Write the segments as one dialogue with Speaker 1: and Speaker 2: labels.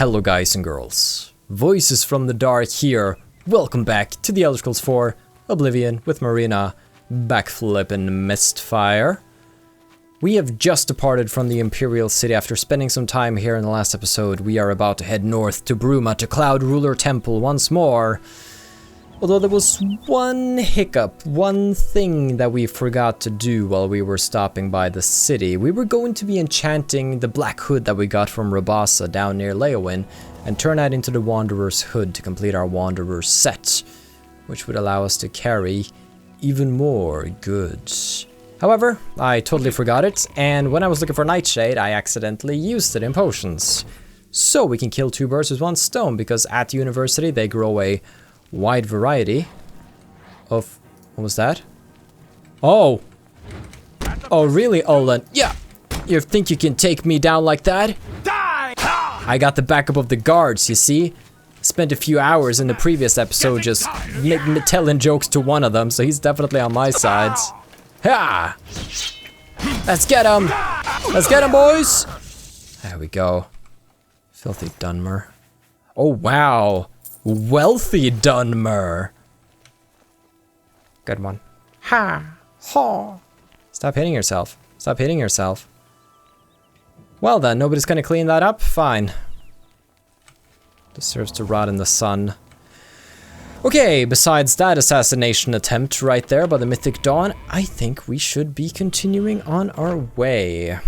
Speaker 1: Hello guys and girls, Voices from the Dark here. Welcome back to the Elder Scrolls 4 Oblivion with Marina backflippin' Mistfire. We have just departed from the Imperial City after spending some time here in the last episode. We are about to head north to Bruma to Cloud Ruler Temple once more. Although there was one hiccup, one thing that we forgot to do while we were stopping by the city. We were going to be enchanting the black hood that we got from Rabassa down near Leowin and turn that into the Wanderer's hood to complete our Wanderer's set, which would allow us to carry even more goods. However, I totally forgot it, and when I was looking for Nightshade, I accidentally used it in potions. So we can kill two birds with one stone, because at the university they grow a wide variety of... what was that? Oh! Oh really, Olin? Yeah! You think you can take me down like that? Die! I got the backup of the guards, you see? Spent a few hours in the previous episode just telling jokes to one of them, so he's definitely on my side. Ha! Let's get him! Let's get him, boys! There we go. Filthy Dunmer. Oh wow! Wealthy Dunmer. Good one. Ha! Ha! Stop hitting yourself. Stop hitting yourself. Well then, nobody's gonna clean that up? Fine. Deserves to rot in the sun. Okay, besides that assassination attempt right there by the Mythic Dawn, I think we should be continuing on our way.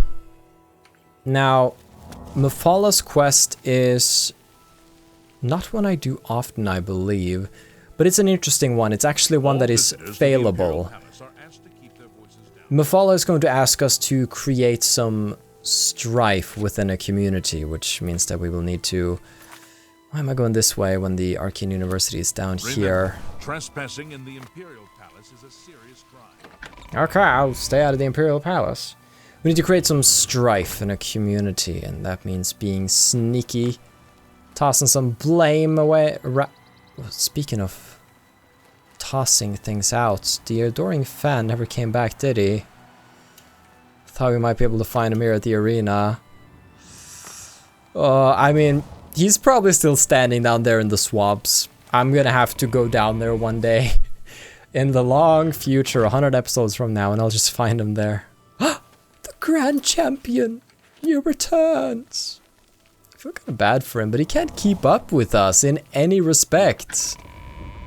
Speaker 1: Now, Mephala's quest is not one I do often, I believe, but it's an interesting one. It's actually one that is failable. Mephala is going to ask us to create some strife within a community, which means that we will need to... Why am I going this way when the Arcane University is down here?
Speaker 2: Trespassing in the Imperial Palace is a serious crime.
Speaker 1: Okay, I'll stay out of the Imperial Palace. We need to create some strife in a community, and that means being sneaky, tossing some blame away. Speaking of tossing things out, the adoring fan never came back, did he? Thought we might be able to find him here at the arena. I mean, he's probably still standing down there in the swamps. I'm gonna have to go down there one day in the long future, 100 episodes from now, and I'll just find him there. The Grand Champion! He returns! I feel kind of bad for him, but he can't keep up with us in any respect.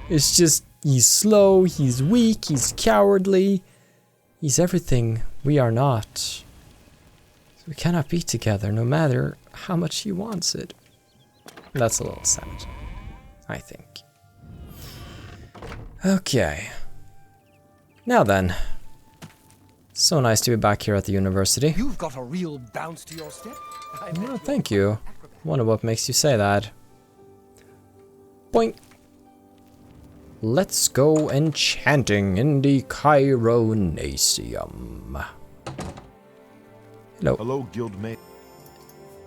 Speaker 1: It's just, he's slow, he's weak, he's cowardly. He's everything we are not. So we cannot be together, no matter how much he wants it. That's a little sad, I think. Okay. Now then. So nice to be back here at the university.
Speaker 3: You've got a real bounce to your step.
Speaker 1: Oh, thank you. Wonder what makes you say that. Boink. Let's go enchanting in the Chironaceum. Hello.
Speaker 2: Hello, guildmate.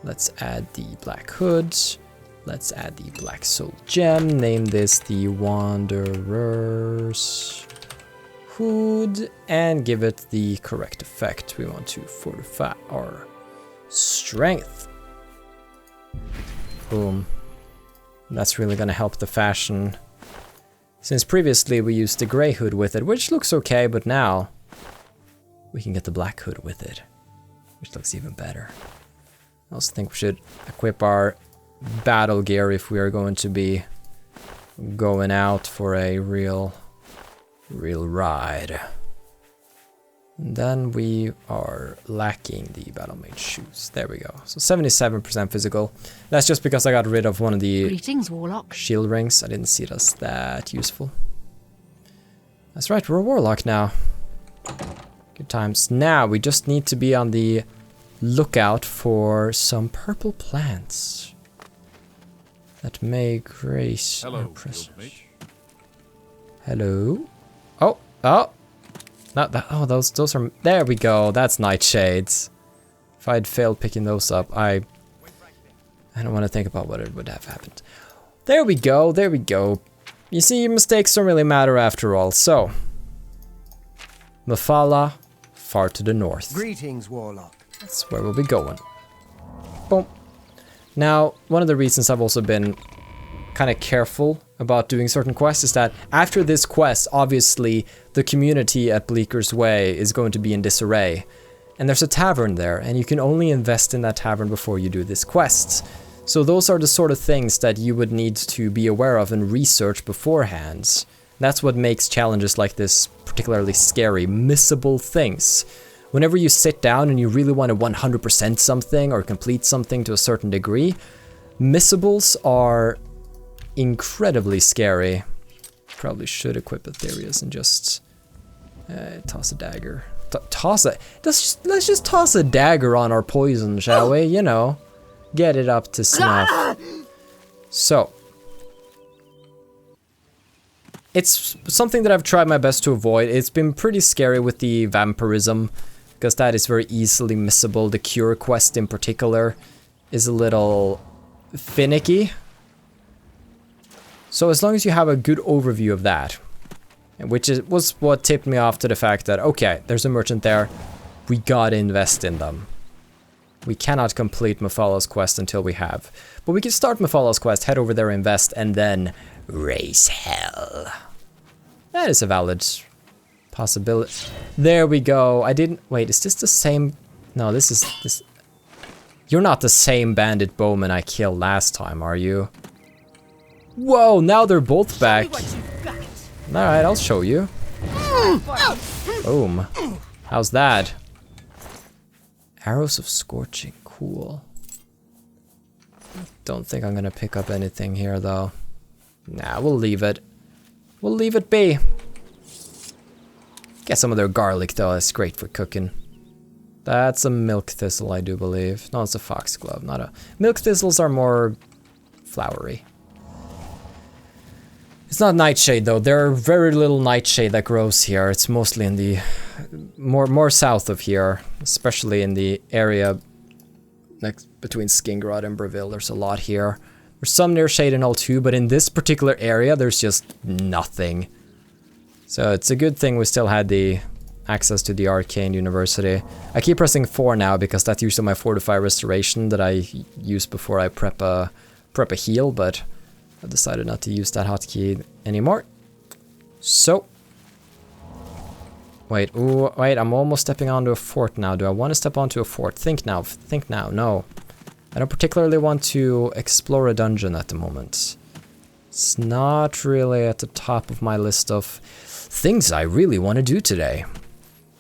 Speaker 1: Let's add the black hoods. Let's add the black soul gem. Name this the Wanderer's hood and give it the correct effect. We want to fortify our strength. Boom. That's really gonna help the fashion. Since previously we used the gray hood with it, which looks okay, but now we can get the black hood with it, which looks even better. I also think we should equip our battle gear if we are going to be going out for a real ride. And then we are lacking the battlemage shoes. There we go. So 77% physical. That's just because I got rid of one of the
Speaker 4: Greetings, Warlock.
Speaker 1: shield rings. I didn't see it as that useful. That's right, we're a warlock now. Good times. Now we just need to be on the lookout for some purple plants that may grace our presence. Hello. Oh. Not that. Oh, those are. There we go. That's nightshades. If I'd failed picking those up, I don't want to think about what it would have happened. There we go. There we go. You see, mistakes don't really matter after all. So, Mephala, far to the north.
Speaker 3: Greetings, Warlock.
Speaker 1: That's where we'll be going. Boom. Now, one of the reasons I've also been kind of careful about doing certain quests is that after this quest, obviously, the community at Bleaker's Way is going to be in disarray. And there's a tavern there, and you can only invest in that tavern before you do this quest. So those are the sort of things that you would need to be aware of and research beforehand. That's what makes challenges like this particularly scary, missable things. Whenever you sit down and you really want to 100% something or complete something to a certain degree, missables are incredibly scary. Probably should equip Aetherius and just toss a dagger. Let's just toss a dagger on our poison, shall we? You know, get it up to snuff. So, it's something that I've tried my best to avoid. It's been pretty scary with the vampirism, because that is very easily missable. The cure quest in particular is a little finicky. So as long as you have a good overview of that, which was what tipped me off to the fact that, okay, there's a merchant there, we gotta invest in them. We cannot complete Mephala's quest until we have. But we can start Mephala's quest, head over there, invest, and then raise hell. That is a valid possibility. There we go. I didn't... Wait, is this the same... No, this is... this. You're not the same bandit bowman I killed last time, are you? Whoa, now they're both back. Alright, I'll show you. Boom. How's that? Arrows of Scorching, cool. Don't think I'm gonna pick up anything here though. Nah, we'll leave it. We'll leave it be. Get some of their garlic though, that's great for cooking. That's a milk thistle, I do believe. No, it's a foxglove, not a... Milk thistles are more flowery. It's not nightshade though. There are very little nightshade that grows here. It's mostly in the more south of here, especially in the area next between Skingrad and Breville. There's a lot here. There's some near shade and all too, but in this particular area, there's just nothing. So it's a good thing we still had the access to the Arcane University. I keep pressing 4 now because that's usually my Fortify Restoration that I use before I prep a heal, but I've decided not to use that hotkey anymore. So. Wait, ooh, wait, I'm almost stepping onto a fort now. Do I want to step onto a fort? Think now, no. I don't particularly want to explore a dungeon at the moment. It's not really at the top of my list of things I really want to do today.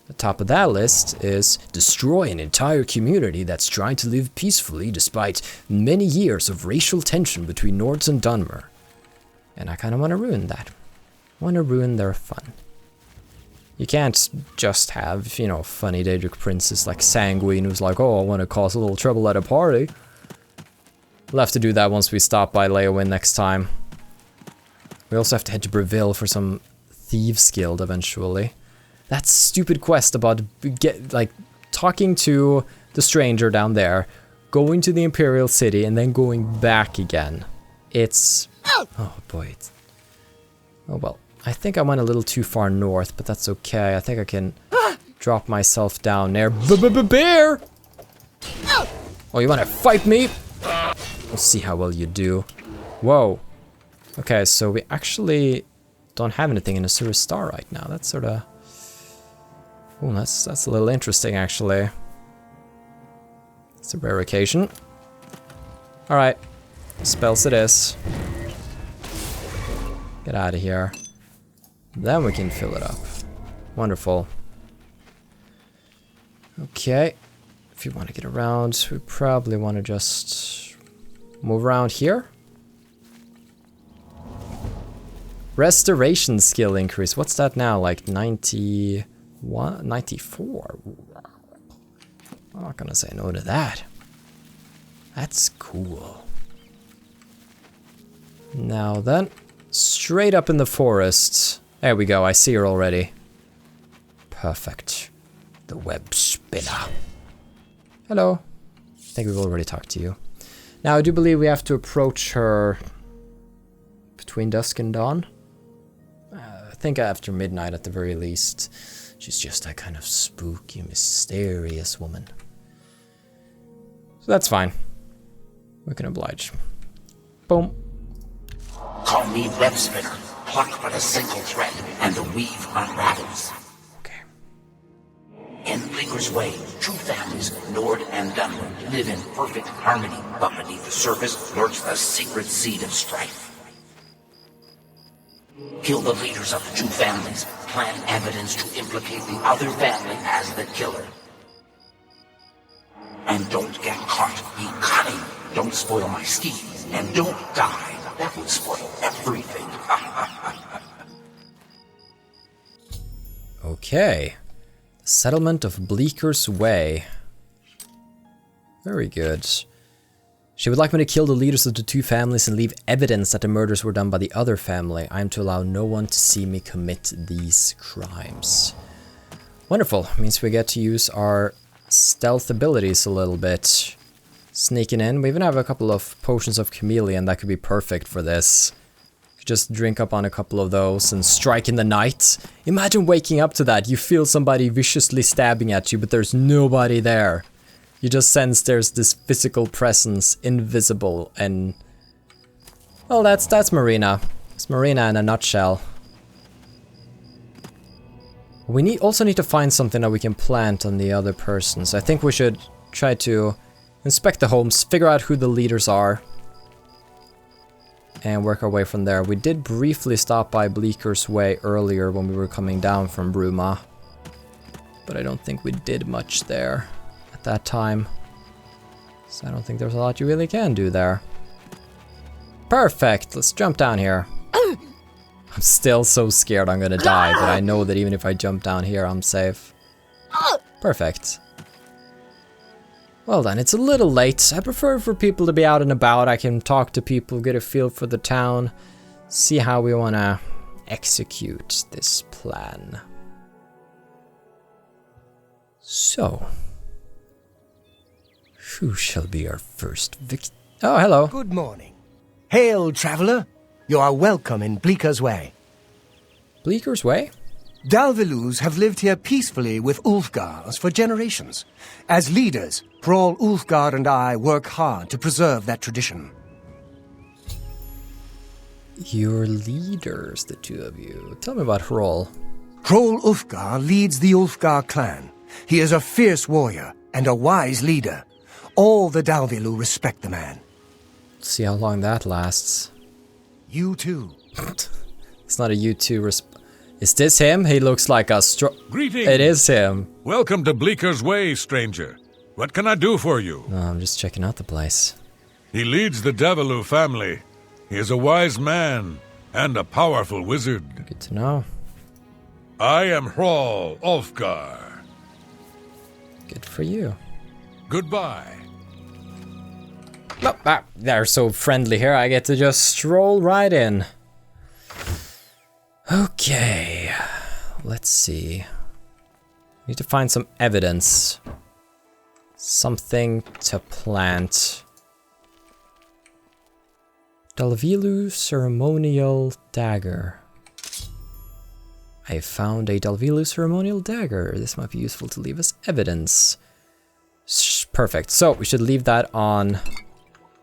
Speaker 1: The top of that list is destroy an entire community that's trying to live peacefully despite many years of racial tension between Nords and Dunmer. And I kind of want to ruin that. I want to ruin their fun. You can't just have, you know, funny Daedric princes like Sanguine who's like, oh, I want to cause a little trouble at a party. We'll have to do that once we stop by Leowyn next time. We also have to head to Breville for some Thieves Guild eventually. That stupid quest about talking to the stranger down there, going to the Imperial City, and then going back again. It's... Oh boy. Oh well. I think I went a little too far north, but that's okay. I think I can drop myself down there. Bear! Oh, you wanna fight me? We'll see how well you do. Whoa. Okay, so we actually don't have anything in a Surus Star right now. That's sort of... Oh, that's a little interesting, actually. It's a rare occasion. Alright. Spells it is. Get out of here. Then we can fill it up. Wonderful. Okay. If you want to get around, we probably want to just move around here. Restoration skill increase. What's that now? Like 91? 94? I'm not gonna say no to that. That's cool. Now then, straight up in the forest. There we go, I see her already. Perfect. The web spinner. Hello. I think we've already talked to you. Now I do believe we have to approach her between dusk and dawn. I think after midnight at the very least. She's just that kind of spooky, mysterious woman. So that's fine. We can oblige. Boom.
Speaker 4: Call me web spinner. Pluck but a single thread, and the weave unravels.
Speaker 1: Okay.
Speaker 4: In Bleaker's way, true families, Nord and Dunmer, live in perfect harmony, but beneath the surface lurks the secret seed of strife. Kill the leaders of the two families, plant evidence to implicate the other family as the killer. And don't get caught, be cunning, don't spoil my schemes, and don't die. That would spoil everything.
Speaker 1: Okay. Settlement of Bleaker's Way. Very good. She would like me to kill the leaders of the two families and leave evidence that the murders were done by the other family. I am to allow no one to see me commit these crimes. Wonderful. Means we get to use our stealth abilities a little bit. Sneaking in. We even have a couple of potions of chameleon that could be perfect for this. Just drink up on a couple of those and strike in the night. Imagine waking up to that. You feel somebody viciously stabbing at you, but there's nobody there. You just sense there's this physical presence, invisible, and... well, that's Marina. It's Marina in a nutshell. We also need to find something that we can plant on the other persons. I think we should try to inspect the homes, figure out who the leaders are, and work our way from there. We did briefly stop by Bleaker's Way earlier when we were coming down from Bruma, but I don't think we did much there at that time. So I don't think there's a lot you really can do there. Perfect, let's jump down here. I'm still so scared I'm gonna die, but I know that even if I jump down here, I'm safe. Perfect. Well then, it's a little late. I prefer for people to be out and about. I can talk to people, get a feel for the town, see how we want to execute this plan. So, who shall be our first victim? Oh, hello.
Speaker 3: Good morning. Hail, traveller. You are welcome in Bleaker's Way.
Speaker 1: Bleaker's Way?
Speaker 3: Dalvilus have lived here peacefully with Ulfgars for generations. As leaders, Thrall Ulfgar and I work hard to preserve that tradition.
Speaker 1: Your leaders, the two of you. Tell me about Thrall.
Speaker 3: Thrall Ulfgar leads the Ulfgar clan. He is a fierce warrior and a wise leader. All the Dalvilu respect the man.
Speaker 1: Let's see how long that lasts.
Speaker 3: You too.
Speaker 1: It's not a you too Is this him? He looks like a
Speaker 2: Greetings.
Speaker 1: It is him.
Speaker 2: Welcome to Bleaker's Way, stranger. What can I do for you?
Speaker 1: No, I'm just checking out the place.
Speaker 2: He leads the Davilu family. He is a wise man and a powerful wizard.
Speaker 1: Good to know.
Speaker 2: I am Thrall Ulfgar.
Speaker 1: Good for you.
Speaker 2: Goodbye.
Speaker 1: Oh, they're so friendly here. I get to just stroll right in. Okay, let's see. Need to find some evidence. Something to plant. Dalvilu ceremonial dagger. I found a Dalvilu ceremonial dagger. This might be useful to leave as evidence. Perfect. So we should leave that on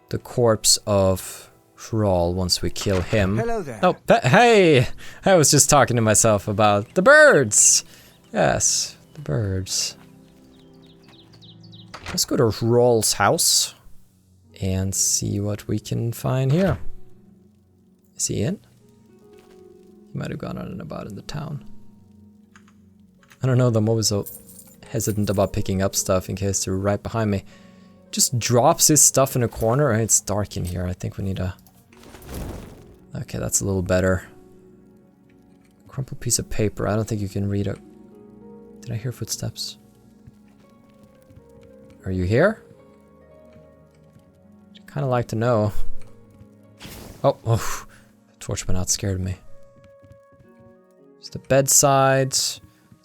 Speaker 1: the corpse of Thrall once we kill him.
Speaker 3: Hello there.
Speaker 1: Oh, hey! I was just talking to myself about the birds. Yes, the birds. Let's go to Thrall's house and see what we can find here. Is he in? He might have gone on and about in the town. I don't know, I'm always so hesitant about picking up stuff in case they're right behind me. Just drops his stuff in a corner. It's dark in here. I think we need a... Okay, that's a little better. Crumpled piece of paper. I don't think you can read it. Did I hear footsteps? Are you here? I'd kind of like to know. Oh, the torch went out, scared me. It's the bedside.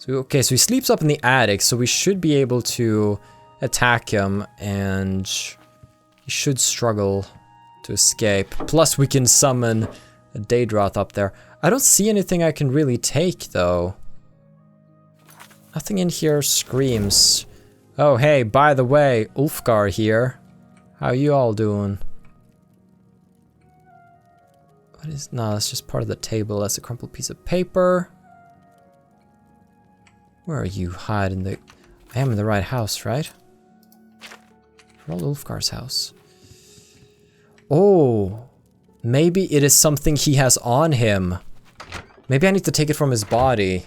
Speaker 1: Okay, so he sleeps up in the attic, so we should be able to attack him, and he should struggle to escape. Plus, we can summon a Daedroth up there. I don't see anything I can really take, though. Nothing in here screams. Oh, hey, by the way, Ulfgar here. How you all doing? What is... No, that's just part of the table. That's a crumpled piece of paper. Where are you hiding? I am in the right house, right? Roll Ulfgar's house. Oh, maybe it is something he has on him. Maybe I need to take it from his body,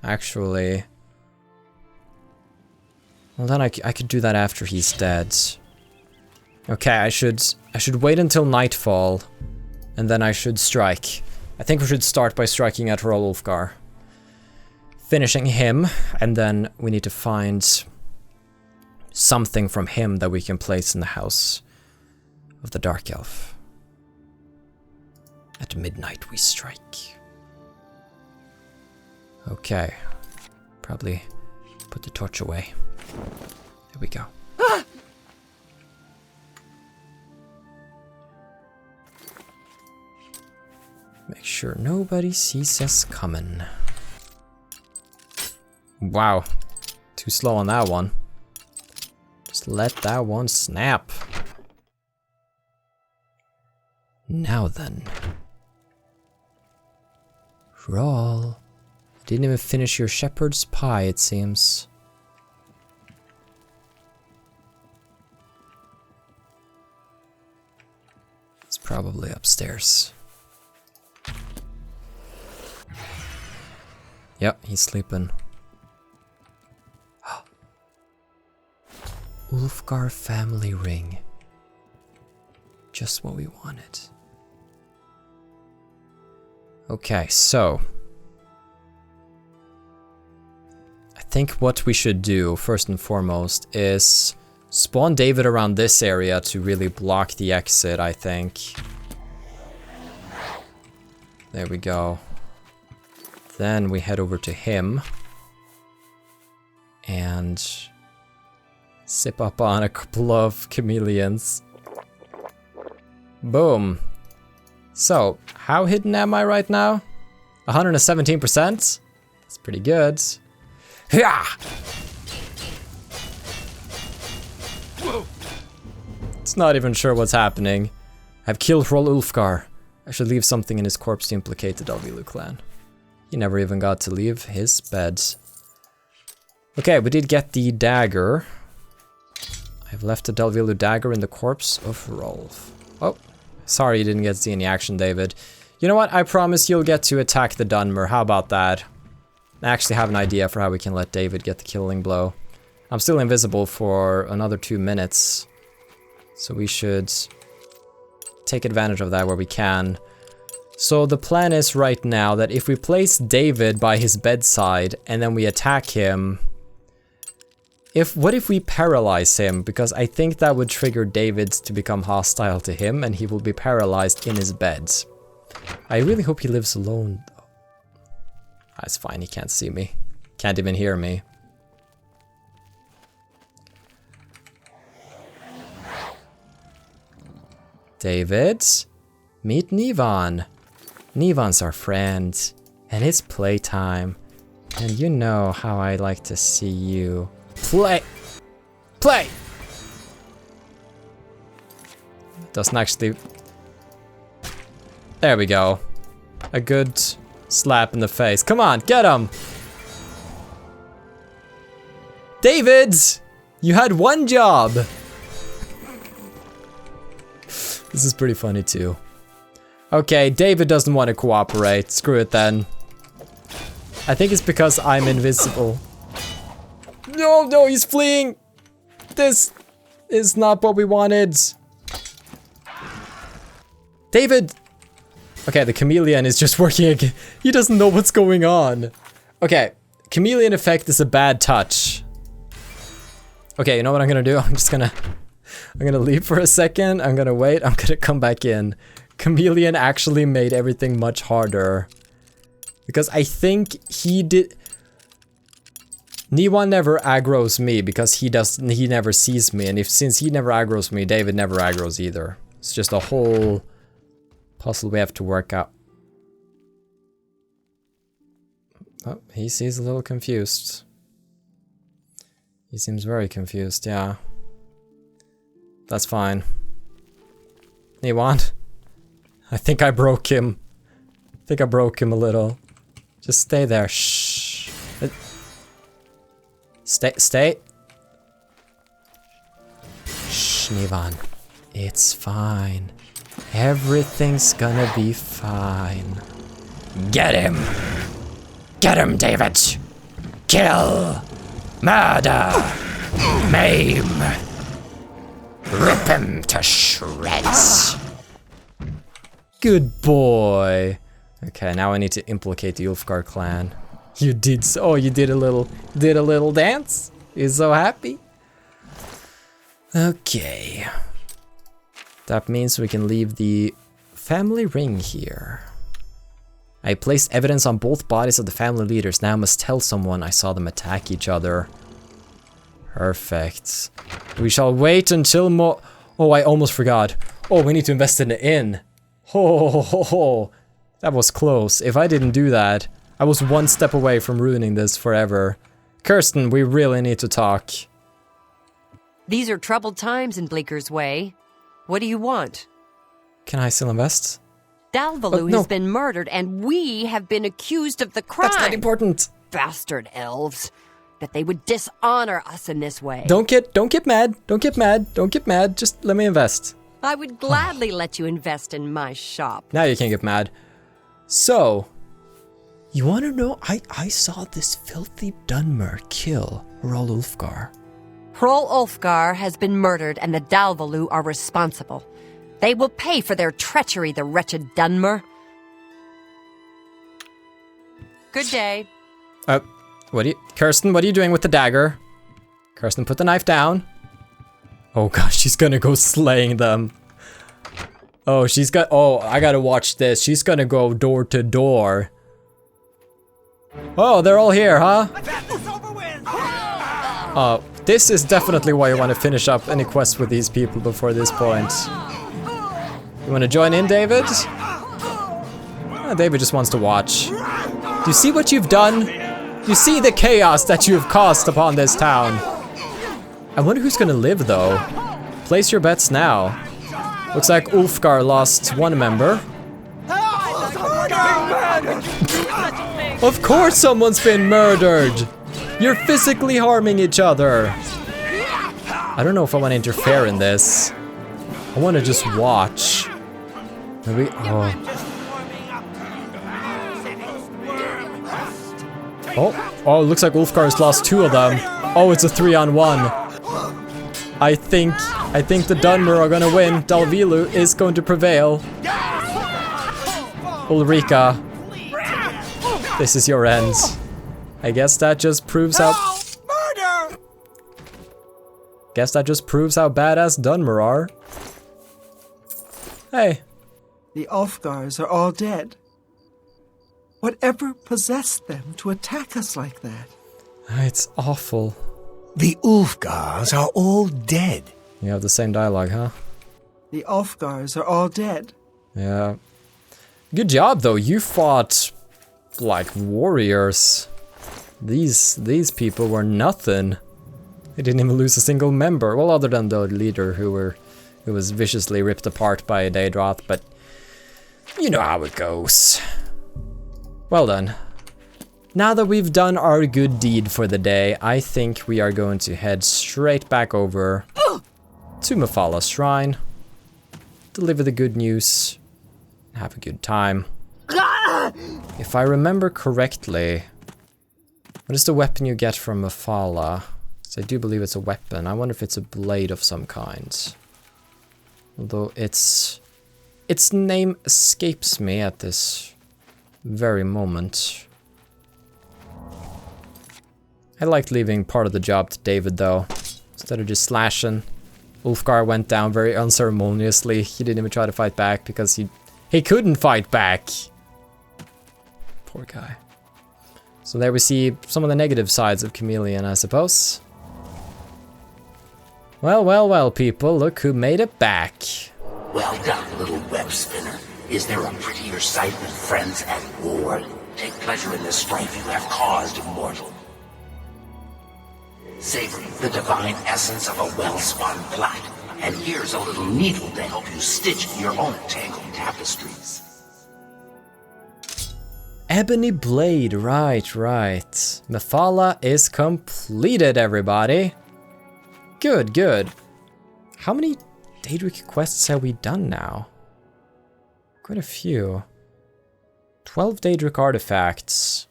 Speaker 1: actually. Well, then I could do that after he's dead. Okay, I should wait until nightfall, and then I should strike. I think we should start by striking at Roll Ulfgar. Finishing him, and then we need to find something from him that we can place in the house of the Dark Elf. At midnight we strike. Okay. Probably put the torch away. There we go. Ah! Make sure nobody sees us coming. Wow. Too slow on that one. Just let that one snap. Now then. Roll. Didn't even finish your shepherd's pie, it seems. It's probably upstairs. Yep, he's sleeping. Ulfgar family ring. Just what we wanted. Okay, so I think what we should do first and foremost is spawn David around this area to really block the exit, I think. There we go. Then we head over to him and sip up on a couple of chameleons. Boom. So, how hidden am I right now? 117%? That's pretty good. Yeah! It's not even sure what's happening. I've killed Roll Ulfgar. I should leave something in his corpse to implicate the Dalvilu clan. He never even got to leave his bed. Okay, we did get the dagger. I've left the Dalvilu dagger in the corpse of Rolf. Oh, sorry you didn't get to see any action, David. You know what? I promise you'll get to attack the Dunmer. How about that? I actually have an idea for how we can let David get the killing blow. I'm still invisible for another 2 minutes. So we should take advantage of that where we can. So the plan is right now that if we place David by his bedside and then we attack him... What if we paralyze him? Because I think that would trigger David to become hostile to him and he will be paralyzed in his bed. I really hope he lives alone. That's fine, he can't see me. Can't even hear me. David, meet Nivan. Nivan's our friend, and it's playtime. And you know how I like to see you play. Play! Doesn't actually... There we go. A good slap in the face. Come on, get him! David! You had one job! This is pretty funny too. Okay, David doesn't want to cooperate. Screw it then. I think it's because I'm invisible. No, no, he's fleeing! This is not what we wanted. David! Okay, the chameleon is just working again. He doesn't know what's going on. Okay, chameleon effect is a bad touch. Okay, you know what I'm gonna do? I'm gonna leave for a second. I'm gonna wait. I'm gonna come back in. Chameleon actually made everything much harder. Because I think he did... Niwan never aggroes me because he never sees me. And since he never aggroes me, David never aggroes either. It's just a whole puzzle we have to work out. Oh, he seems a little confused. He seems very confused, yeah. That's fine. Niwan, I think I broke him. I think I broke him a little. Just stay there. Shh. Stay. Shh, Nivan. It's fine. Everything's gonna be fine. Get him! Get him, David! Kill! Murder! Maim! Rip him to shreds! Good boy! Okay, now I need to implicate the Ulfgar clan. You did so. Oh, you did a little dance? You're so happy? Okay. That means we can leave the family ring here. I placed evidence on both bodies of the family leaders. Now I must tell someone I saw them attack each other. Perfect. We shall wait until more. Oh, I almost forgot. Oh, we need to invest in the inn. Oh, that was close. If I didn't do that, I was one step away from ruining this forever. Kirsten, we really need to talk.
Speaker 5: These are troubled times in Bleaker's Way. What do you want?
Speaker 1: Can I still invest?
Speaker 5: Dalvalu
Speaker 1: no.
Speaker 5: has been murdered, and we have been accused of the crime.
Speaker 1: That's not important.
Speaker 5: Bastard elves. That they would dishonor us in this way.
Speaker 1: Don't get mad. Don't get mad. Just let me invest.
Speaker 5: I would gladly let you invest in my shop.
Speaker 1: Now you can't get mad. So, you want to know? I saw this filthy Dunmer kill Hrol Ulfgar.
Speaker 5: Hrol Ulfgar has been murdered, and the Dalvalu are responsible. They will pay for their treachery, the wretched Dunmer. Good day.
Speaker 1: Kirsten, what are you doing with the dagger? Kirsten, put the knife down. Oh gosh, she's gonna go slaying them. Oh, I gotta watch this. She's gonna go door to door. Oh, they're all here, huh? This is definitely why you want to finish up any quest with these people before this point. You want to join in, David? David just wants to watch. Do you see what you've done? You see the chaos that you have caused upon this town. I wonder who's gonna live, though. Place your bets now. Looks like Ulfgar lost one member. Of course someone's been murdered! You're physically harming each other. I don't know if I want to interfere in this. I want to just watch. Maybe. Oh, looks like Ulfgar's lost two of them. Oh, it's a 3-on-1. I think the Dunmer are gonna win. Dalvilu is going to prevail. Ulrika, this is your end. I guess that just proves how. Murder! Guess that just proves how badass Dunmer are. Hey.
Speaker 6: The Ulfgars are all dead. Whatever possessed them to attack us like that?
Speaker 1: It's awful.
Speaker 3: The Ulfgars are all dead.
Speaker 1: You have the same dialogue, huh?
Speaker 6: The Ulfgars are all dead.
Speaker 1: Yeah. Good job, though. You fought like warriors. These people were nothing. They didn't even lose a single member. Well, other than the leader who was viciously ripped apart by a Daedroth, but you know how it goes. Well done. Now that we've done our good deed for the day, I think we are going to head straight back over to Mephala's shrine, deliver the good news, and have a good time. If I remember correctly, what is the weapon you get from Mephala? So I do believe it's a weapon. I wonder if it's a blade of some kind. Although its name escapes me at this very moment. I liked leaving part of the job to David, though. Instead of just slashing. Ulfgar went down very unceremoniously. He didn't even try to fight back because he couldn't fight back. Poor guy. So there we see some of the negative sides of Chameleon, I suppose. Well, well, well, people. Look who made it back.
Speaker 4: Well done, little web spinner. Is there a prettier sight than friends at war? Take pleasure in the strife you have caused, mortal. Savor the divine essence of a well-spun plot And here's a little needle to help you stitch your own tangled tapestries.
Speaker 1: Ebony blade, right. Mephala is completed, everybody. Good. How many Daedric quests have we done now? Quite a few. 12 Daedric artifacts.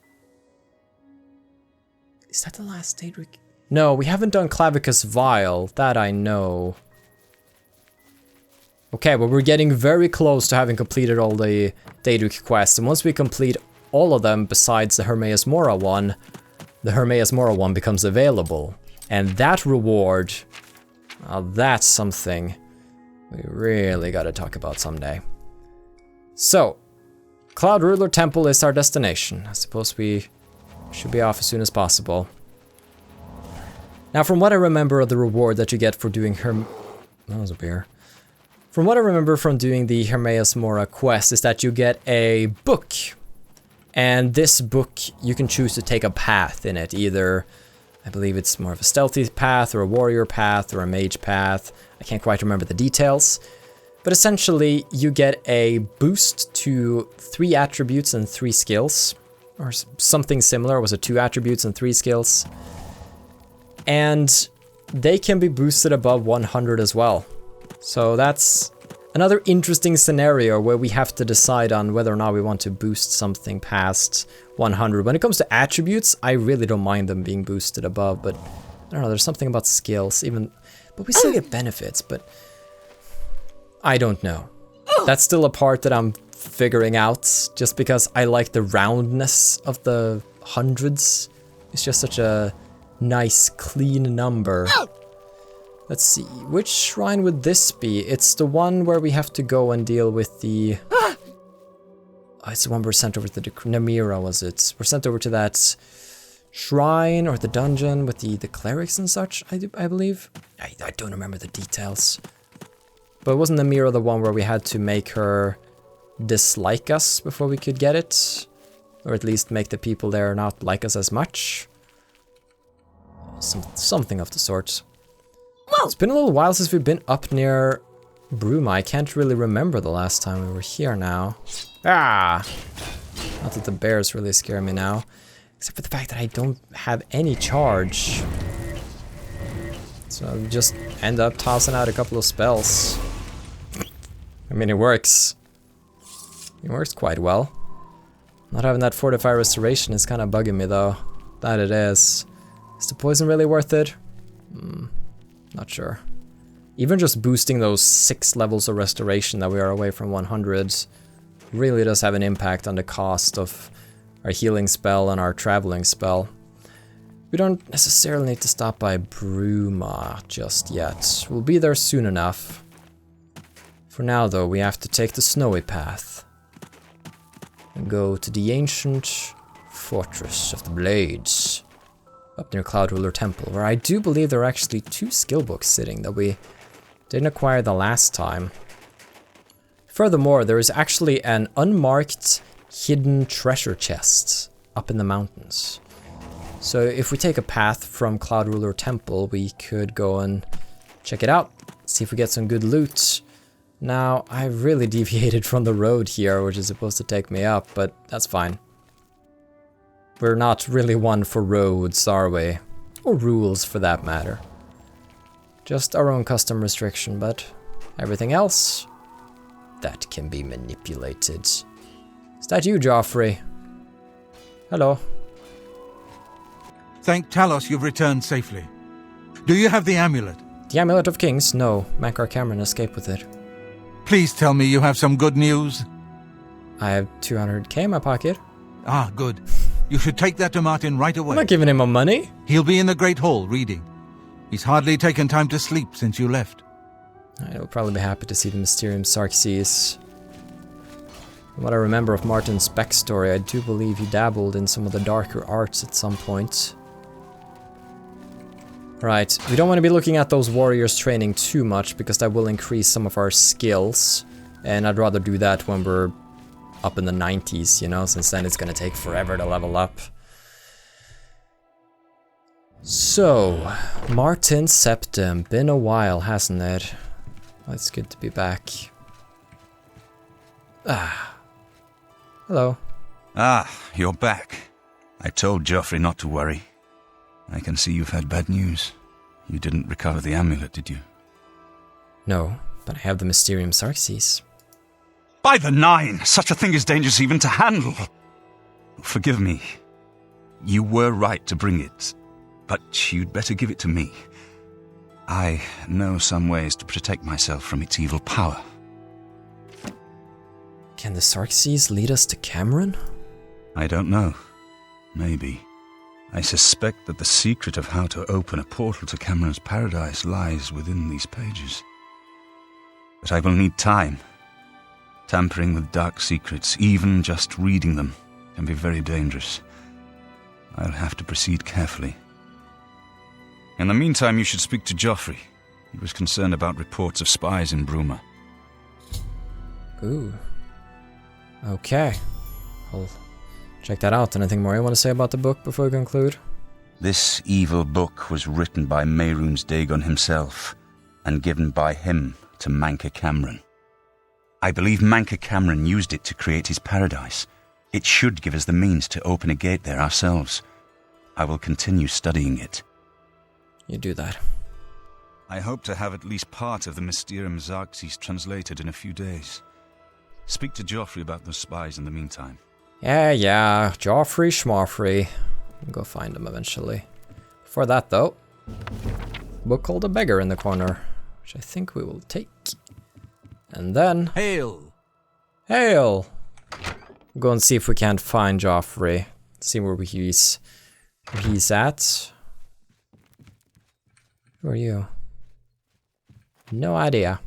Speaker 1: Is that the last Daedric? No, we haven't done Clavicus Vial, that I know. Okay, but we're getting very close to having completed all the Daedric quests, and once we complete all of them besides the Hermaeus Mora one, the Hermaeus Mora one becomes available. And that reward, that's something we really gotta talk about someday. So, Cloud Ruler Temple is our destination. I suppose we should be off as soon as possible. Now, from what I remember of the reward that you get for doing that was a beer. From what I remember from doing the Hermaeus Mora quest is that you get a book. And this book, you can choose to take a path in it. Either, I believe it's more of a stealthy path, or a warrior path, or a mage path. I can't quite remember the details. But essentially, you get a boost to 3 attributes and 3 skills. Or something similar. Was it 2 attributes and 3 skills? And they can be boosted above 100 as well. So that's another interesting scenario where we have to decide on whether or not we want to boost something past 100. When it comes to attributes, I really don't mind them being boosted above, but I don't know, there's something about skills, but we still get benefits, but I don't know. That's still a part that I'm figuring out, just because I like the roundness of the hundreds. It's just such a nice, clean number. Let's see, which shrine would this be? It's the one where we have to go and deal with the... Oh, it's the one we're sent over to the Namira, was it? We're sent over to that shrine or the dungeon with the clerics and such, I believe. I don't remember the details. But wasn't Namira the one where we had to make her dislike us before we could get it? Or at least make the people there not like us as much? Something of the sort. It's been a little while since we've been up near Bruma. I can't really remember the last time we were here now. Ah! Not that the bears really scare me now. Except for the fact that I don't have any charge. So I'll just end up tossing out a couple of spells. I mean, it works. It works quite well. Not having that Fortify Restoration is kind of bugging me though. That it is. Is the poison really worth it? Not sure. Even just boosting those 6 levels of restoration that we are away from 100 really does have an impact on the cost of our healing spell and our traveling spell. We don't necessarily need to stop by Bruma just yet. We'll be there soon enough. For now though, we have to take the snowy path and go to the ancient Fortress of the Blades. Up near Cloud Ruler Temple, where I do believe there are actually 2 skill books sitting that we didn't acquire the last time. Furthermore, there is actually an unmarked hidden treasure chest up in the mountains. So if we take a path from Cloud Ruler Temple, we could go and check it out, see if we get some good loot. Now, I've really deviated from the road here, which is supposed to take me up, but that's fine. We're not really one for roads, are we? Or rules, for that matter. Just our own custom restriction, but everything else, that can be manipulated. Is that you, Joffrey? Hello.
Speaker 7: Thank Talos you've returned safely. Do you have the amulet?
Speaker 1: The Amulet of Kings? No. Makar Cameron escaped with it.
Speaker 7: Please tell me you have some good news.
Speaker 1: I have 200k in my pocket.
Speaker 7: Ah, good. You should take that to Martin right away.
Speaker 1: I'm not giving him my money.
Speaker 7: He'll be in the Great Hall reading. He's hardly taken time to sleep since you left.
Speaker 1: I'll probably be happy to see the Mysterium Xerxes. From what I remember of Martin's backstory, I do believe he dabbled in some of the darker arts at some point. Right, we don't want to be looking at those warriors training too much because that will increase some of our skills. And I'd rather do that when we're up in the 90s, you know, since then it's gonna take forever to level up. So, Martin Septim, been a while, hasn't it? Well, it's good to be back. Ah. Hello.
Speaker 8: Ah, you're back. I told Joffrey not to worry. I can see you've had bad news. You didn't recover the amulet, did you?
Speaker 1: No, but I have the Mysterium Xerxes.
Speaker 8: By the Nine! Such a thing is dangerous even to handle! Forgive me. You were right to bring it, but you'd better give it to me. I know some ways to protect myself from its evil power.
Speaker 1: Can the Xerxes lead us to Cameron?
Speaker 8: I don't know. Maybe. I suspect that the secret of how to open a portal to Cameron's paradise lies within these pages. But I will need time. Tampering with dark secrets, even just reading them, can be very dangerous. I'll have to proceed carefully. In the meantime, you should speak to Joffrey. He was concerned about reports of spies in Bruma.
Speaker 1: Ooh. Okay. I'll check that out. Anything more you want to say about the book before we conclude?
Speaker 8: This evil book was written by Mehrunes Dagon himself, and given by him to Manca Cameron. I believe Manca Cameron used it to create his paradise. It should give us the means to open a gate there ourselves. I will continue studying it.
Speaker 1: You do that.
Speaker 8: I hope to have at least part of the Mysterium Xerxes translated in a few days. Speak to Joffrey about those spies in the meantime.
Speaker 1: Yeah, Joffrey Schmoffrey. I'll go find him eventually. For that though, book called A Beggar in the corner, which I think we will take. And then...
Speaker 7: Hail!
Speaker 1: Hail! Go and see if we can't find Joffrey. See where he's at. Who are you? No idea.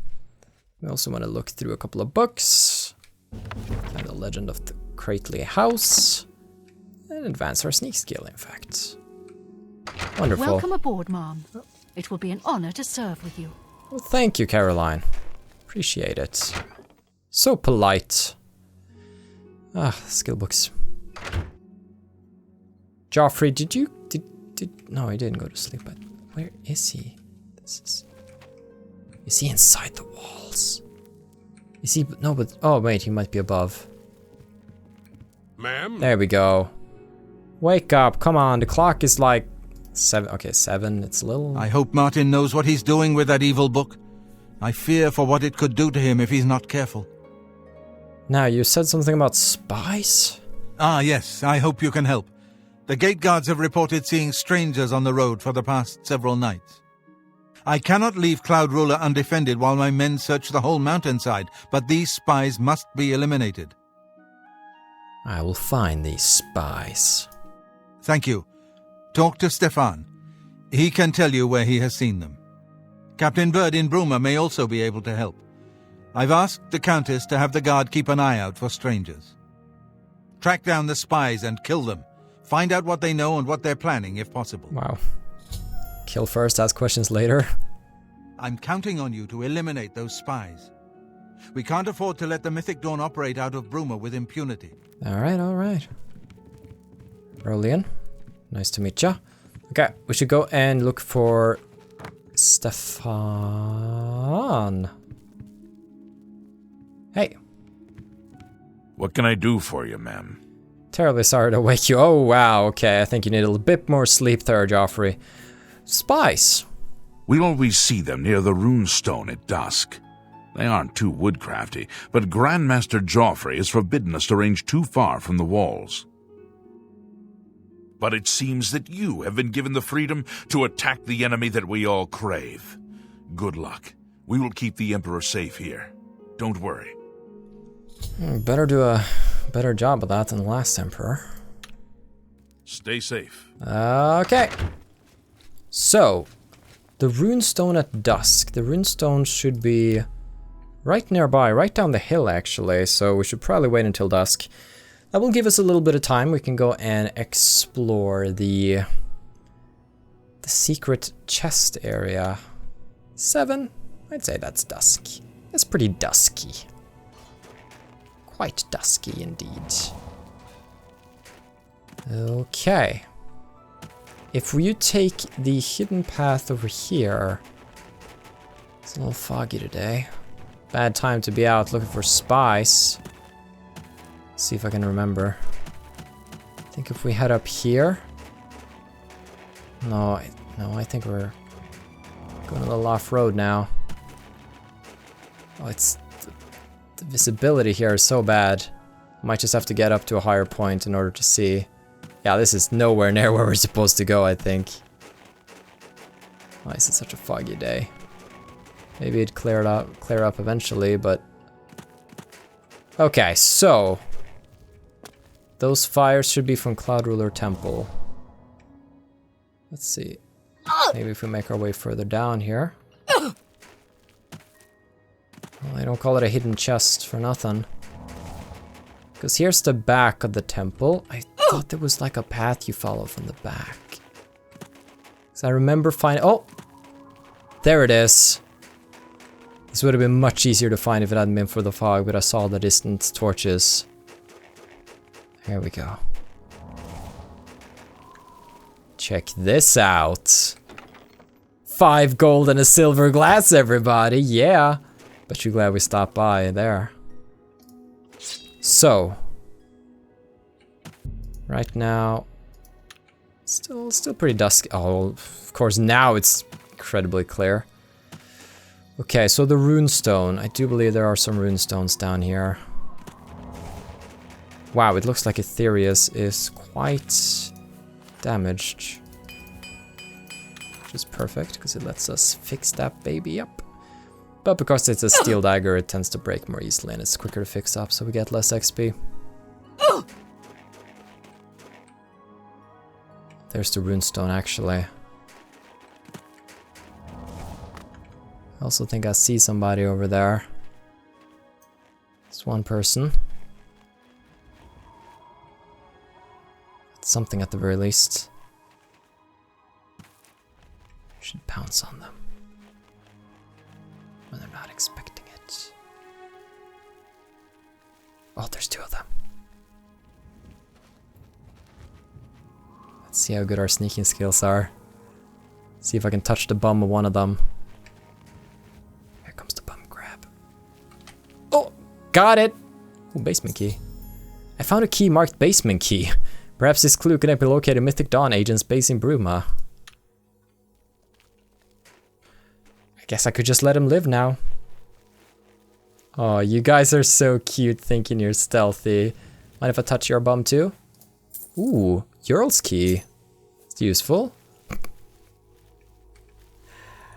Speaker 1: We also want to look through a couple of books. Find the Legend of the Crately House. And advance our sneak skill, in fact. Wonderful.
Speaker 9: Welcome aboard, Mom. It will be an honor to serve with you.
Speaker 1: Well, thank you, Caroline. Appreciate it. So polite. Ah, skill books. Joffrey, did no, he didn't go to sleep, but where is he? Is he inside the walls? Is he, no, but, oh wait, he might be above.
Speaker 2: Ma'am?
Speaker 1: There we go. Wake up, come on, the clock is like 7, okay, 7, it's a little...
Speaker 7: I hope Martin knows what he's doing with that evil book. I fear for what it could do to him if he's not careful.
Speaker 1: Now, you said something about spies?
Speaker 7: Ah, yes, I hope you can help. The gate guards have reported seeing strangers on the road for the past several nights. I cannot leave Cloud Ruler undefended while my men search the whole mountainside, but these spies must be eliminated.
Speaker 1: I will find these spies.
Speaker 7: Thank you. Talk to Stefan. He can tell you where he has seen them. Captain Bird in Bruma may also be able to help. I've asked the Countess to have the guard keep an eye out for strangers. Track down the spies and kill them. Find out what they know and what they're planning, if possible.
Speaker 1: Wow. Kill first, ask questions later.
Speaker 7: I'm counting on you to eliminate those spies. We can't afford to let the Mythic Dawn operate out of Bruma with impunity.
Speaker 1: Alright. Rolian, nice to meet ya. Okay, we should go and look for Stefan. Hey.
Speaker 2: What can I do for you, ma'am?
Speaker 1: Terribly sorry to wake you. Oh, wow, okay, I think you need a little bit more sleep there, Joffrey. Spies.
Speaker 2: We always see them near the rune stone at dusk. They aren't too woodcrafty, but Grandmaster Joffrey has forbidden us to range too far from the walls. But it seems that you have been given the freedom to attack the enemy that we all crave. Good luck. We will keep the Emperor safe here. Don't worry.
Speaker 1: Better do a better job of that than the last Emperor.
Speaker 2: Stay safe.
Speaker 1: Okay. So, the runestone at dusk. The runestone should be right nearby, right down the hill actually, so we should probably wait until dusk. That will give us a little bit of time. We can go and explore the secret chest area. 7? I'd say that's dusk. It's pretty dusky. Quite dusky indeed. Okay. If you take the hidden path over here, It's a little foggy today. Bad time to be out looking for spies. See if I can remember. I think if we head up here... No, I think we're going a little off-road now. Oh, it's... The visibility here is so bad. Might just have to get up to a higher point in order to see. Yeah, this is nowhere near where we're supposed to go, I think. Why is it such a foggy day? Maybe it'd clear up eventually, but... Okay, so... Those fires should be from Cloud Ruler Temple. Let's see. Maybe if we make our way further down here. Well, I don't call it a hidden chest for nothing. Because here's the back of the temple. I thought there was like a path you follow from the back. Because I remember finding... Oh! There it is. This would have been much easier to find if it hadn't been for the fog, but I saw the distant torches. Here we go. Check this out. 5 gold and a silver glass, everybody. Yeah. But you're glad we stopped by there. So. Right now. Still pretty dusky. Oh, of course now it's incredibly clear. Okay, so the runestone. I do believe there are some runestones down here. Wow, it looks like Aetherius is quite damaged. Which is perfect, because it lets us fix that baby up. But because it's a steel dagger, it tends to break more easily and it's quicker to fix up, so we get less XP. There's the runestone, actually. I also think I see somebody over there. It's one person. Something at the very least. Should pounce on them when they're not expecting it. Oh, there's 2 of them. Let's see how good our sneaking skills are. See if I can touch the bum of one of them. Here comes the bum grab. Oh, got it! Oh, basement key. I found a key marked basement key. Perhaps this clue can help me locate a Mythic Dawn agent's base in Bruma. I guess I could just let him live now. Oh, you guys are so cute thinking you're stealthy. Mind if I touch your bum too? Ooh, Jarl's key. It's useful.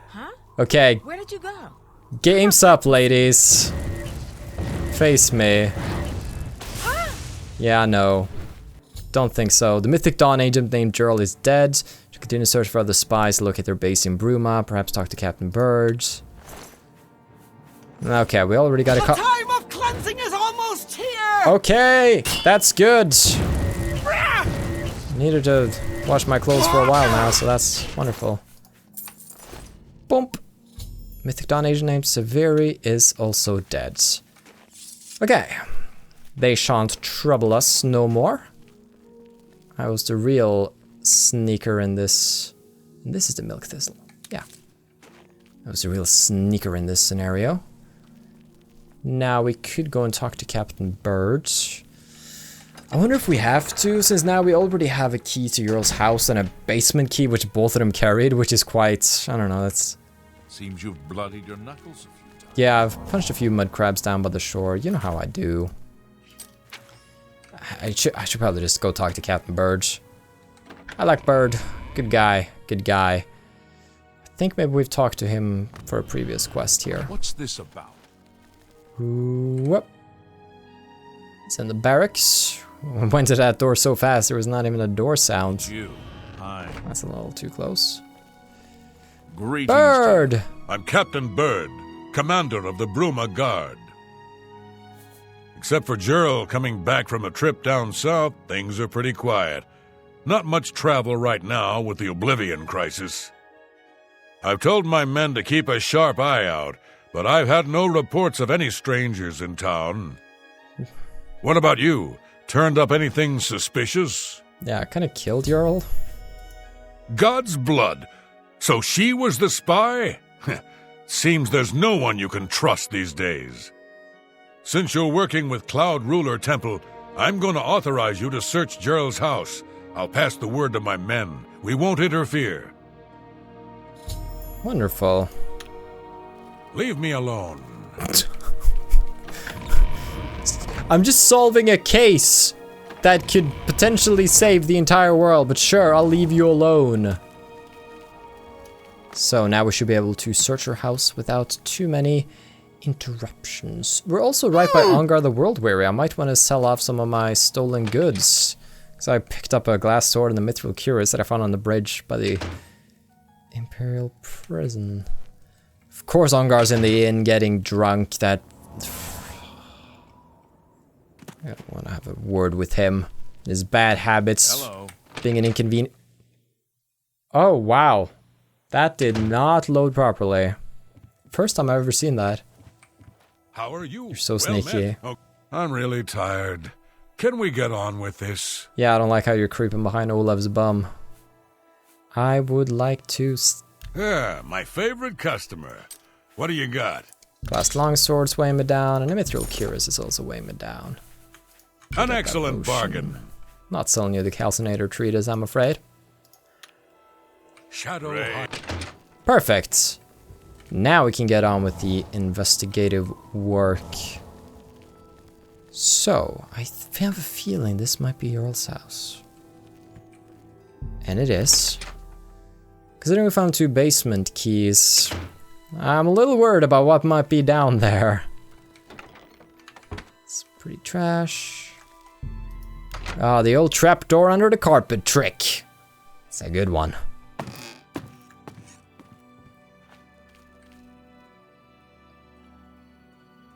Speaker 10: Huh?
Speaker 1: Okay.
Speaker 10: Where did you go?
Speaker 1: Game's up, ladies. Face me.
Speaker 10: Huh?
Speaker 1: Yeah, no. Don't think so. The Mythic Dawn agent named Jarl is dead. Should continue to search for other spies, locate their base in Bruma, perhaps talk to Captain Bird. Okay, we already got a
Speaker 10: The time of cleansing is almost here!
Speaker 1: Okay, that's good. Needed to wash my clothes for a while now, so that's wonderful. Boom. Mythic Dawn agent named Severi is also dead. Okay. They shan't trouble us no more. I was the real sneaker in this. And this is the milk thistle. Yeah. I was the real sneaker in this scenario. Now we could go and talk to Captain Bird. I wonder if we have to, since now we already have a key to Jarl's house and a basement key, which both of them carried, which is quite, I don't know, that's...
Speaker 2: Seems you've bloodied your knuckles a few times.
Speaker 1: Yeah, I've punched a few mud crabs down by the shore. You know how I do. I should probably just go talk to Captain Bird. I like Bird. Good guy. Good guy. I think maybe we've talked to him for a previous quest here.
Speaker 2: What's this about?
Speaker 1: Whoop. It's in the barracks. Went to that door so fast there was not even a door sound.
Speaker 2: You. Hi.
Speaker 1: That's a little too close.
Speaker 2: Greetings.
Speaker 1: Bird!
Speaker 11: I'm Captain Bird, commander of the Bruma Guard. Except for Jarl coming back from a trip down south, things are pretty quiet. Not much travel right now with the Oblivion crisis. I've told my men to keep a sharp eye out, but I've had no reports of any strangers in town. What about you? Turned up anything suspicious?
Speaker 1: Yeah, I kind of killed Jarl.
Speaker 11: God's blood! So she was the spy? Seems there's no one you can trust these days. Since you're working with Cloud Ruler Temple, I'm going to authorize you to search Gerald's house. I'll pass the word to my men. We won't interfere.
Speaker 1: Wonderful.
Speaker 11: Leave me alone.
Speaker 1: I'm just solving a case that could potentially save the entire world, but sure, I'll leave you alone. So now we should be able to search her house without too many interruptions. We're also right by Ongar the World Weary. I might want to sell off some of my stolen goods. So I picked up a glass sword and the mithril cuirass that I found on the bridge by the Imperial Prison. Of course Ongar's in the inn getting drunk. That... I want to have a word with him. His bad habits.
Speaker 11: Hello.
Speaker 1: Being an inconvenient... Oh, wow. That did not load properly. First time I've ever seen that.
Speaker 11: How are you?
Speaker 1: You're so sneaky.
Speaker 11: Oh, I'm really tired. Can we get on with this?
Speaker 1: Yeah, I don't like how you're creeping behind Olaf's bum. I would like to...
Speaker 11: Yeah, my favorite customer. What do you got?
Speaker 1: Glass longswords weighing me down, and a mithril cuirass is also weighing me down.
Speaker 11: An excellent bargain.
Speaker 1: Not selling you the calcinator treatise, I'm afraid.
Speaker 11: Shadow.
Speaker 1: Perfect. Now we can get on with the investigative work. So, I have a feeling this might be Earl's house. And it is. Considering we found 2 basement keys, I'm a little worried about what might be down there. It's pretty trash. Ah, the old trapdoor under the carpet trick. It's a good one.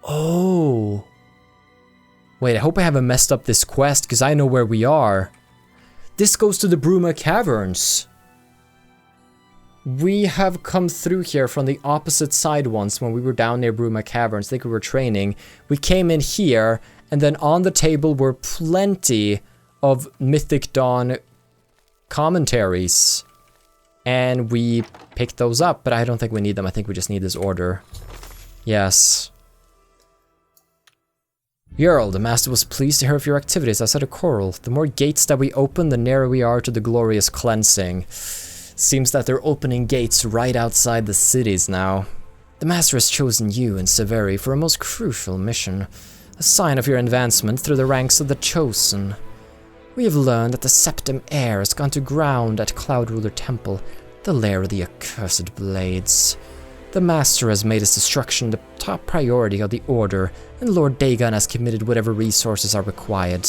Speaker 1: Oh. Wait, I hope I haven't messed up this quest, because I know where we are. This goes to the Bruma Caverns. We have come through here from the opposite side once when we were down near Bruma Caverns. I think we were training. We came in here, and then on the table were plenty of Mythic Dawn commentaries. And we picked those up, but I don't think we need them. I think we just need this order. Yes. Jarl, the master was pleased to hear of your activities outside of Coral. The more gates that we open, the nearer we are to the glorious cleansing. Seems that they're opening gates right outside the cities now. The master has chosen you and Severi for a most crucial mission. A sign of your advancement through the ranks of the Chosen. We have learned that the Septim Heir has gone to ground at Cloud Ruler Temple, the lair of the accursed blades. The Master has made its destruction the top priority of the Order, and Lord Dagon has committed whatever resources are required.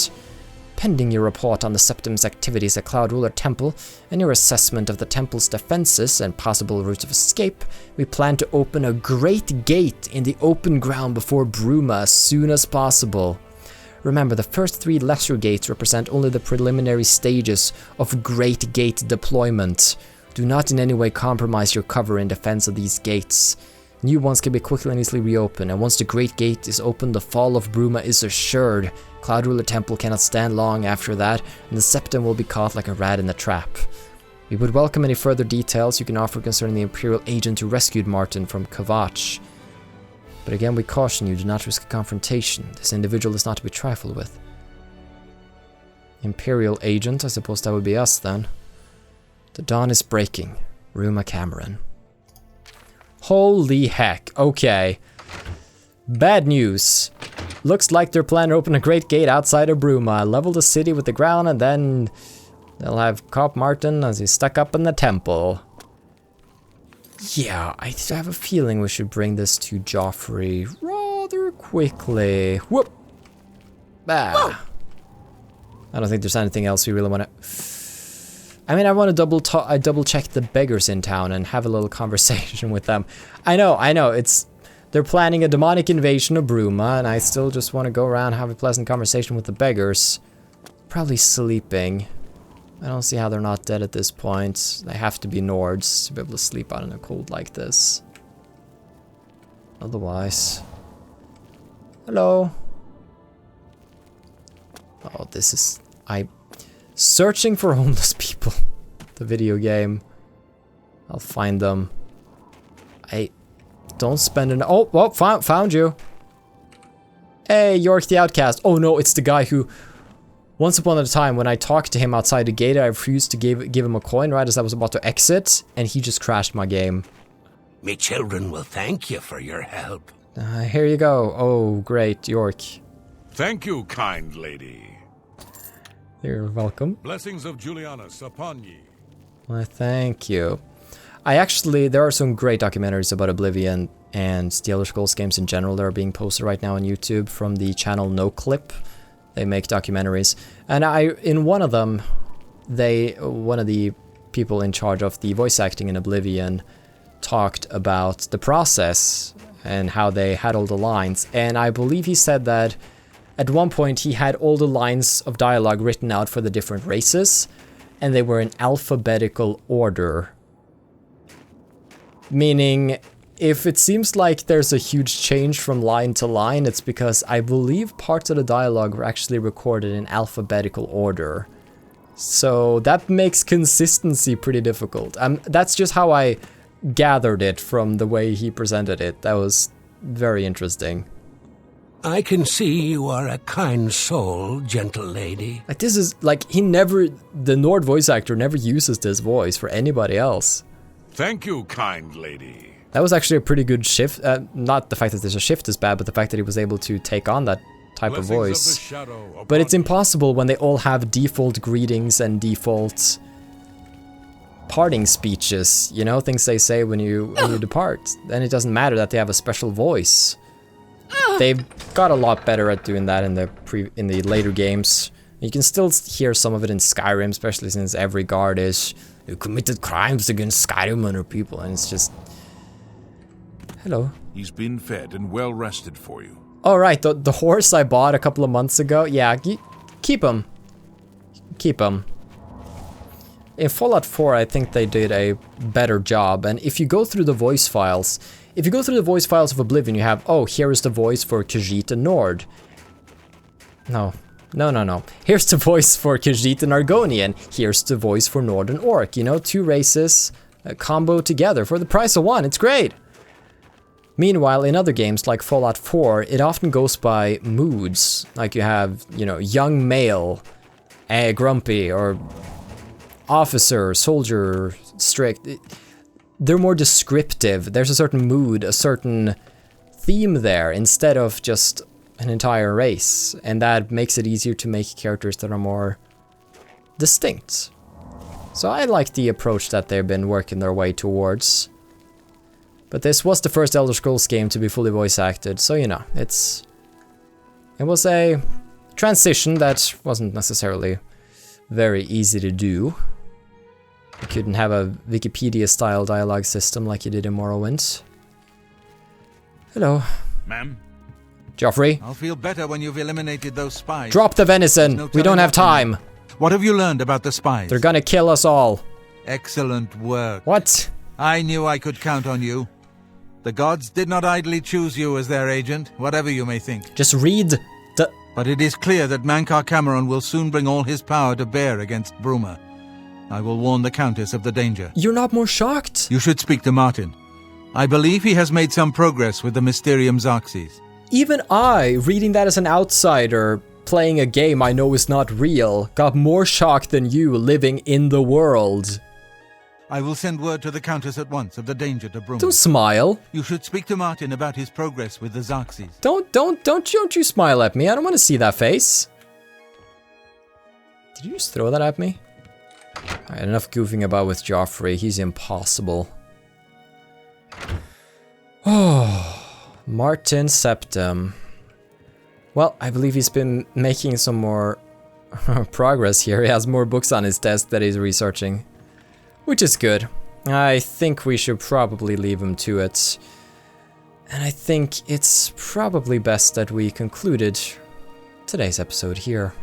Speaker 1: Pending your report on the Septim's activities at Cloud Ruler Temple, and your assessment of the Temple's defenses and possible routes of escape, we plan to open a great gate in the open ground before Bruma as soon as possible. Remember, the first 3 lesser gates represent only the preliminary stages of Great Gate deployment. Do not in any way compromise your cover in defense of these gates. New ones can be quickly and easily reopened, and once the Great Gate is opened, the fall of Bruma is assured. Cloud Ruler Temple cannot stand long after that, and the Septim will be caught like a rat in a trap. We would welcome any further details you can offer concerning the Imperial agent who rescued Martin from Kavach. But again, we caution you, do not risk a confrontation. This individual is not to be trifled with. Imperial agent, I suppose that would be us then. The dawn is breaking. Ruma Cameron. Holy heck, okay. Bad news. Looks like they're planning to open a great gate outside of Bruma, level the city with the ground, and then they'll have Cop Martin as he's stuck up in the temple. Yeah, I have a feeling we should bring this to Joffrey rather quickly. Whoop! Ah. I don't think there's anything else we really want to... I mean, I want to double check the beggars in town and have a little conversation with them. I know, they're planning a demonic invasion of Bruma, and I still just want to go around and have a pleasant conversation with the beggars. Probably sleeping. I don't see how they're not dead at this point. They have to be Nords to be able to sleep out in a cold like this. Otherwise... Hello? Oh, this is... Searching for homeless people. The video game. I'll find them. Don't spend an... Oh, found you. Hey, York the Outcast. Oh no, it's the guy who... Once upon a time, when I talked to him outside the gate, I refused to give him a coin right as I was about to exit, and he just crashed my game.
Speaker 12: Me children will thank you for your help.
Speaker 1: Here you go. Oh, great, York.
Speaker 11: Thank you, kind lady.
Speaker 1: You're welcome.
Speaker 11: Blessings of Julianus upon ye.
Speaker 1: Well, thank you. There are some great documentaries about Oblivion and the Elder Scrolls games in general that are being posted right now on YouTube from the channel NoClip. They make documentaries, and in one of them, one of the people in charge of the voice acting in Oblivion talked about the process and how they had all the lines, and I believe he said that at one point he had all the lines of dialogue written out for the different races, and they were in alphabetical order. Meaning, if it seems like there's a huge change from line to line, it's because I believe parts of the dialogue were actually recorded in alphabetical order. So that makes consistency pretty difficult. That's just how I gathered it from the way he presented it. That was very interesting.
Speaker 12: I can see you are a kind soul, gentle lady.
Speaker 1: Like, this is, like, the Nord voice actor never uses this voice for anybody else.
Speaker 11: Thank you, kind lady.
Speaker 1: That was actually a pretty good shift. Not the fact that there's a shift is bad, but the fact that he was able to take on that type of voice. But it's impossible when they all have default greetings and default parting speeches, you know, things they say when you depart. Then it doesn't matter that they have a special voice. They've got a lot better at doing that in the later games. You can still hear some of it in Skyrim, especially since every guard who committed crimes against Skyrim and her people, and it's just... Hello.
Speaker 2: He's been fed and well rested for you.
Speaker 1: Oh, right, the horse I bought a couple of months ago. Yeah, keep him. Keep him. In Fallout 4, I think they did a better job. And if you go through the voice files, of Oblivion, you have, oh, here is the voice for Khajiit and Nord. No. Here's the voice for Khajiit and Argonian. Here's the voice for Nord and Orc. You know, two races combo together for the price of one. It's great. Meanwhile, in other games like Fallout 4, it often goes by moods. Like you have, you know, young male, grumpy, or officer, soldier, strict. They're more descriptive. There's a certain mood, a certain theme there, instead of just an entire race. And that makes it easier to make characters that are more distinct. So I like the approach that they've been working their way towards. But this was the first Elder Scrolls game to be fully voice acted, so you know, it was a transition that wasn't necessarily very easy to do. You couldn't have a Wikipedia-style dialogue system like you did in Morrowind. Hello.
Speaker 2: Ma'am?
Speaker 1: Joffrey?
Speaker 7: I'll feel better when you've eliminated those spies.
Speaker 1: Drop the venison! We don't have time!
Speaker 7: What have you learned about the spies?
Speaker 1: They're gonna kill us all.
Speaker 7: Excellent work.
Speaker 1: What?
Speaker 7: I knew I could count on you. The gods did not idly choose you as their agent, whatever you may think.
Speaker 1: Just read the...
Speaker 7: But it is clear that Mankar Cameron will soon bring all his power to bear against Bruma. I will warn the Countess of the danger.
Speaker 1: You're not more shocked?
Speaker 7: You should speak to Martin. I believe he has made some progress with the Mysterium Xarxes.
Speaker 1: Even I, reading that as an outsider, playing a game I know is not real, got more shocked than you living in the world.
Speaker 7: I will send word to the Countess at once of the danger to Bruma.
Speaker 1: Don't smile.
Speaker 7: You should speak to Martin about his progress with the Xarxes.
Speaker 1: Don't you smile at me. I don't want to see that face. Did you just throw that at me? Alright, enough goofing about with Joffrey. He's impossible. Oh, Martin Septim. Well, I believe he's been making some more progress here. He has more books on his desk that he's researching. Which is good. I think we should probably leave him to it. And I think it's probably best that we concluded today's episode here.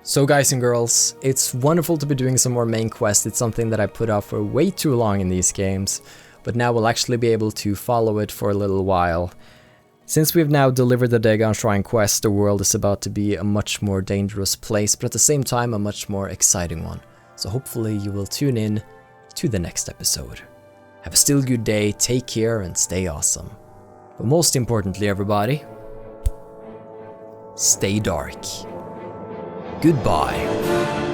Speaker 1: So guys and girls, it's wonderful to be doing some more main quests. It's something that I put off for way too long in these games, but now we'll actually be able to follow it for a little while. Since we've now delivered the Dagon Shrine quest, the world is about to be a much more dangerous place, but at the same time a much more exciting one. So hopefully you will tune in to the next episode. Have a still good day, take care, and stay awesome. But most importantly, everybody, stay dark. Goodbye.